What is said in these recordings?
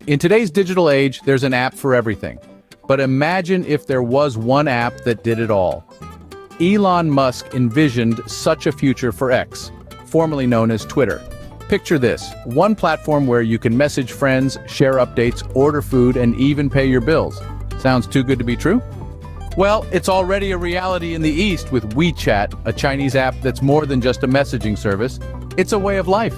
In today's digital age, there's an app for everything. But imagine if there was one app that did it all. Elon Musk envisioned such a future for X, formerly known as Twitter. Picture this, one platform where you can message friends, share updates, order food, and even pay your bills. Sounds too good to be true? Well, it's already a reality in the East with WeChat, a Chinese app that's more than just a messaging service. It's a way of life.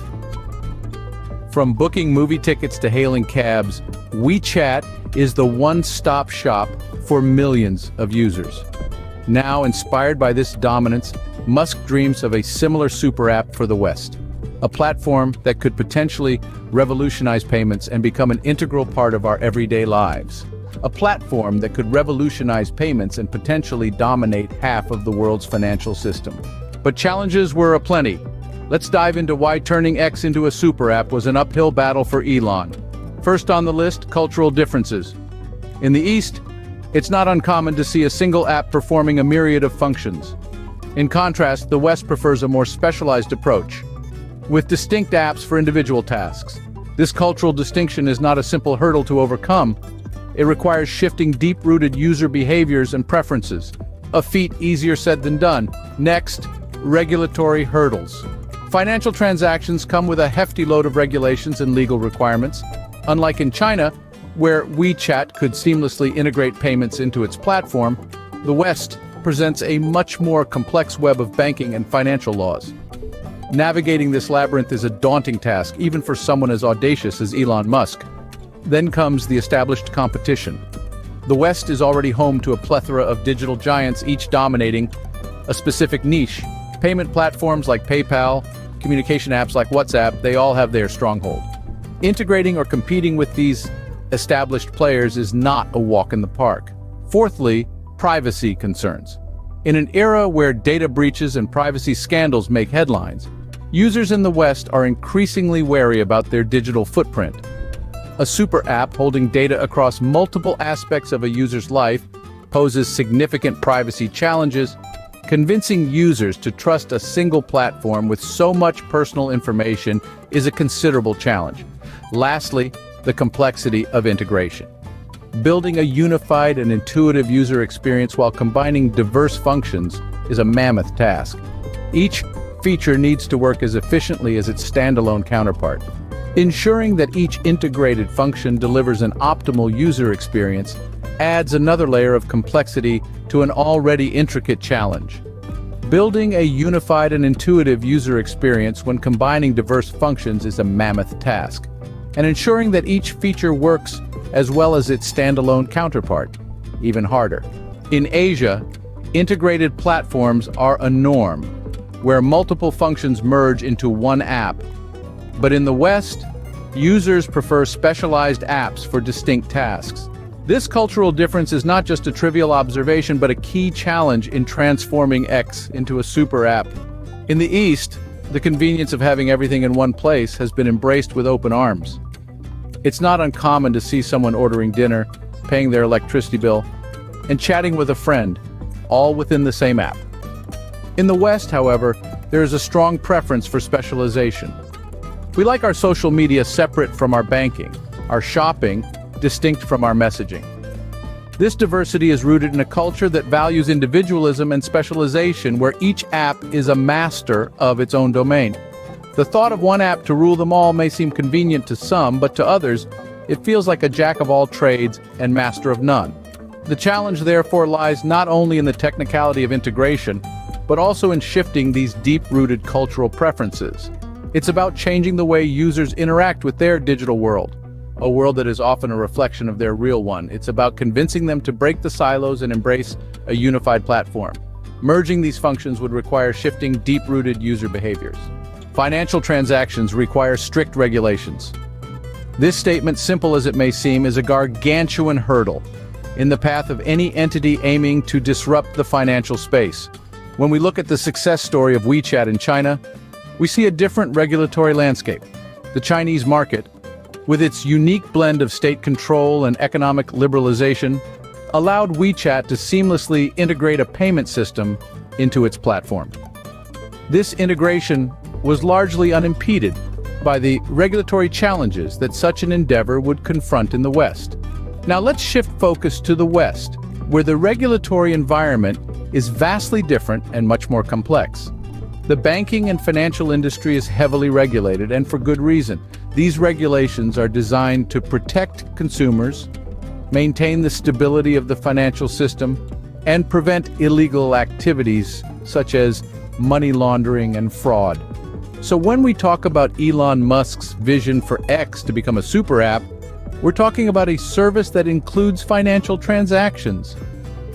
From booking movie tickets to hailing cabs, WeChat is the one-stop shop for millions of users. Now, inspired by this dominance, Musk dreams of a similar super app for the West. A platform that could potentially revolutionize payments and become an integral part of our everyday lives. A platform that could revolutionize payments and potentially dominate half of the world's financial system. But challenges were aplenty. Let's dive into why turning X into a super app was an uphill battle for Elon. First on the list, cultural differences. In the East, it's not uncommon to see a single app performing a myriad of functions. In contrast, the West prefers a more specialized approach, with distinct apps for individual tasks. This cultural distinction is not a simple hurdle to overcome. It requires shifting deep-rooted user behaviors and preferences, a feat easier said than done. Next, regulatory hurdles. Financial transactions come with a hefty load of regulations and legal requirements. Unlike in China, where WeChat could seamlessly integrate payments into its platform, the West presents a much more complex web of banking and financial laws. Navigating this labyrinth is a daunting task, even for someone as audacious as Elon Musk. Then comes the established competition. The West is already home to a plethora of digital giants, each dominating a specific niche. Payment platforms like PayPal, communication apps like WhatsApp, they all have their stronghold. Integrating or competing with these established players is not a walk in the park. Fourthly, privacy concerns. In an era where data breaches and privacy scandals make headlines, users in the West are increasingly wary about their digital footprint. A super app holding data across multiple aspects of a user's life poses significant privacy challenges. Convincing users to trust a single platform with so much personal information is a considerable challenge. Lastly, the complexity of integration. Building a unified and intuitive user experience while combining diverse functions is a mammoth task. Each feature needs to work as efficiently as its standalone counterpart. Ensuring that each integrated function delivers an optimal user experience adds another layer of complexity to an already intricate challenge. Building a unified and intuitive user experience when combining diverse functions is a mammoth task, and ensuring that each feature works as well as its standalone counterpart, even harder. In Asia, integrated platforms are a norm, where multiple functions merge into one app. But in the West, users prefer specialized apps for distinct tasks. This cultural difference is not just a trivial observation, but a key challenge in transforming X into a super app. In the East, the convenience of having everything in one place has been embraced with open arms. It's not uncommon to see someone ordering dinner, paying their electricity bill, and chatting with a friend, all within the same app. In the West, however, there is a strong preference for specialization. We like our social media separate from our banking, our shopping distinct from our messaging. This diversity is rooted in a culture that values individualism and specialization, where each app is a master of its own domain. The thought of one app to rule them all may seem convenient to some, but to others, it feels like a jack of all trades and master of none. The challenge, therefore, lies not only in the technicality of integration, but also in shifting these deep-rooted cultural preferences. It's about changing the way users interact with their digital world, a world that is often a reflection of their real one. It's about convincing them to break the silos and embrace a unified platform. Merging these functions would require shifting deep-rooted user behaviors. Financial transactions require strict regulations. This statement, simple as it may seem, is a gargantuan hurdle in the path of any entity aiming to disrupt the financial space. When we look at the success story of WeChat in China, we see a different regulatory landscape. The Chinese market, with its unique blend of state control and economic liberalization, allowed WeChat to seamlessly integrate a payment system into its platform. This integration was largely unimpeded, by the regulatory challenges that such an endeavor would confront in the West. Now let's shift focus to the West, where the regulatory environment is vastly different and much more complex. The banking and financial industry is heavily regulated, and for good reason. These regulations are designed to protect consumers, maintain the stability of the financial system, and prevent illegal activities such as money laundering and fraud. So when we talk about Elon Musk's vision for X to become a super app, we're talking about a service that includes financial transactions.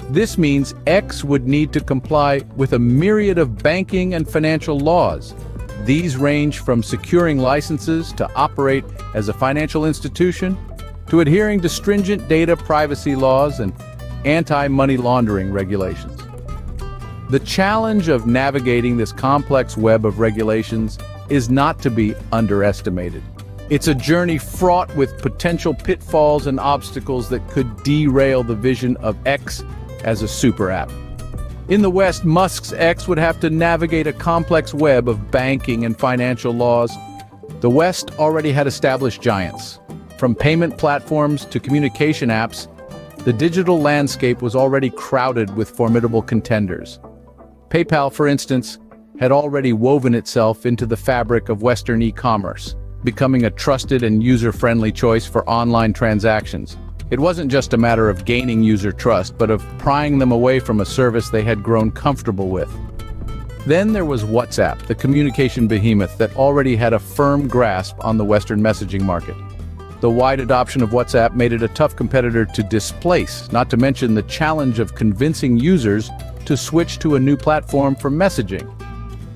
This means X would need to comply with a myriad of banking and financial laws. These range from securing licenses to operate as a financial institution, to adhering to stringent data privacy laws and anti-money laundering regulations. The challenge of navigating this complex web of regulations is not to be underestimated. It's a journey fraught with potential pitfalls and obstacles that could derail the vision of X as a super app. In the West, Musk's X would have to navigate a complex web of banking and financial laws. The West already had established giants. From payment platforms to communication apps, the digital landscape was already crowded with formidable contenders. PayPal, for instance, had already woven itself into the fabric of Western e-commerce, becoming a trusted and user-friendly choice for online transactions. It wasn't just a matter of gaining user trust, but of prying them away from a service they had grown comfortable with. Then there was WhatsApp, the communication behemoth that already had a firm grasp on the Western messaging market. The wide adoption of WhatsApp made it a tough competitor to displace, not to mention the challenge of convincing users to switch to a new platform for messaging.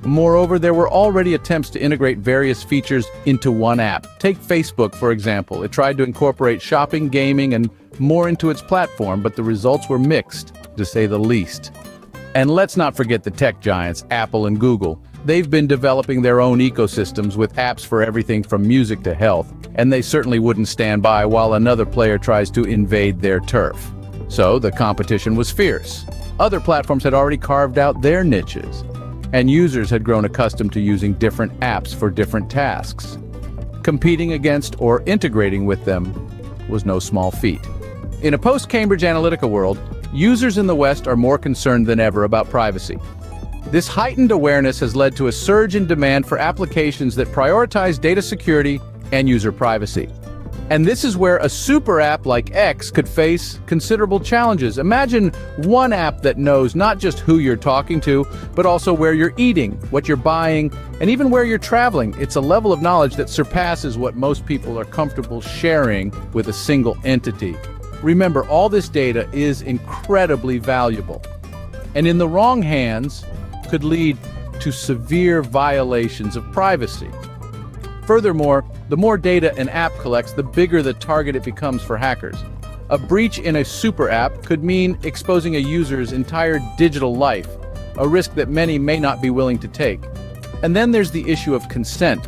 Moreover, there were already attempts to integrate various features into one app. Take Facebook, for example. It tried to incorporate shopping, gaming, and more into its platform, but the results were mixed, to say the least. And let's not forget the tech giants, Apple and Google. They've been developing their own ecosystems with apps for everything from music to health, and they certainly wouldn't stand by while another player tries to invade their turf. So the competition was fierce. Other platforms had already carved out their niches, and users had grown accustomed to using different apps for different tasks. Competing against or integrating with them was no small feat. In a post-Cambridge Analytica world, users in the West are more concerned than ever about privacy. This heightened awareness has led to a surge in demand for applications that prioritize data security and user privacy. And this is where a super app like X could face considerable challenges. Imagine one app that knows not just who you're talking to, but also where you're eating, what you're buying, and even where you're traveling. It's a level of knowledge that surpasses what most people are comfortable sharing with a single entity. Remember, all this data is incredibly valuable, and in the wrong hands could lead to severe violations of privacy. Furthermore, the more data an app collects, the bigger the target it becomes for hackers. A breach in a super app could mean exposing a user's entire digital life, a risk that many may not be willing to take. And then there's the issue of consent.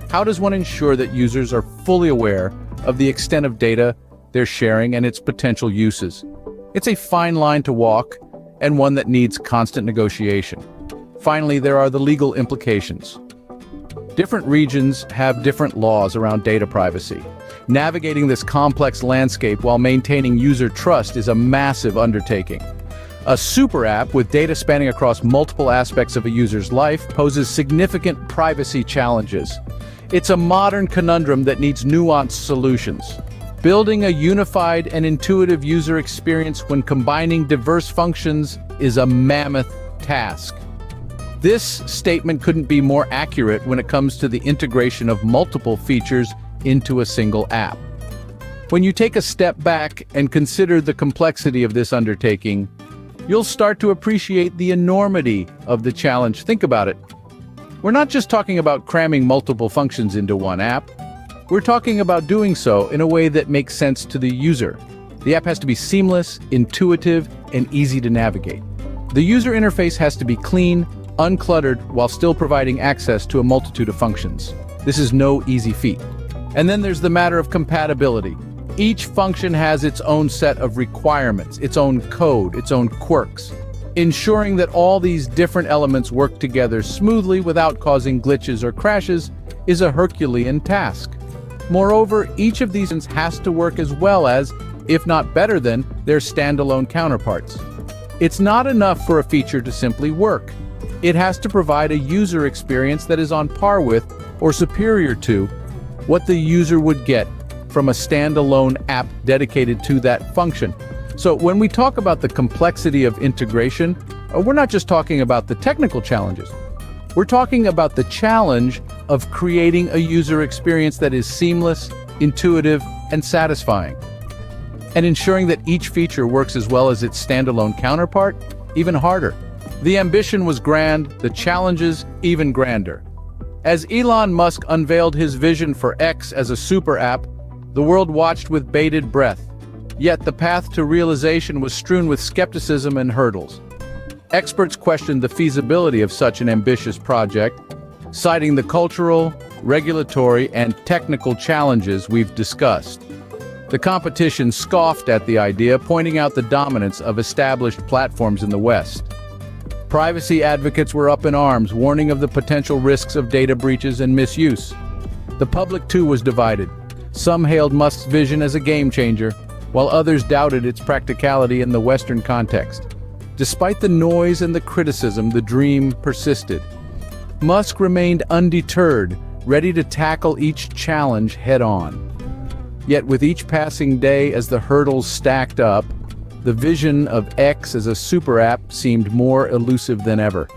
How does one ensure that users are fully aware of the extent of data they're sharing and its potential uses? It's a fine line to walk, and one that needs constant negotiation. Finally, there are the legal implications. Different regions have different laws around data privacy. Navigating this complex landscape while maintaining user trust is a massive undertaking. A super app with data spanning across multiple aspects of a user's life poses significant privacy challenges. It's a modern conundrum that needs nuanced solutions. Building a unified and intuitive user experience when combining diverse functions is a mammoth task. This statement couldn't be more accurate when it comes to the integration of multiple features into a single app. When you take a step back and consider the complexity of this undertaking, you'll start to appreciate the enormity of the challenge. Think about it. We're not just talking about cramming multiple functions into one app. We're talking about doing so in a way that makes sense to the user. The app has to be seamless, intuitive, and easy to navigate. The user interface has to be clean, uncluttered, while still providing access to a multitude of functions. This is no easy feat. And then there's the matter of compatibility. Each function has its own set of requirements, its own code, its own quirks. Ensuring that all these different elements work together smoothly without causing glitches or crashes is a Herculean task. Moreover, each of these has to work as well as, if not better than, their standalone counterparts. It's not enough for a feature to simply work. It has to provide a user experience that is on par with, or superior to, what the user would get from a standalone app dedicated to that function. So when we talk about the complexity of integration, we're not just talking about the technical challenges. We're talking about the challenge of creating a user experience that is seamless, intuitive, and satisfying. And ensuring that each feature works as well as its standalone counterpart, even harder. The ambition was grand, the challenges even grander. As Elon Musk unveiled his vision for X as a super app, the world watched with bated breath. Yet the path to realization was strewn with skepticism and hurdles. Experts questioned the feasibility of such an ambitious project, citing the cultural, regulatory, and technical challenges we've discussed. The competition scoffed at the idea, pointing out the dominance of established platforms in the West. Privacy advocates were up in arms, warning of the potential risks of data breaches and misuse. The public, too, was divided. Some hailed Musk's vision as a game-changer, while others doubted its practicality in the Western context. Despite the noise and the criticism, the dream persisted. Musk remained undeterred, ready to tackle each challenge head-on. Yet with each passing day, as the hurdles stacked up, the vision of X as a super app seemed more elusive than ever.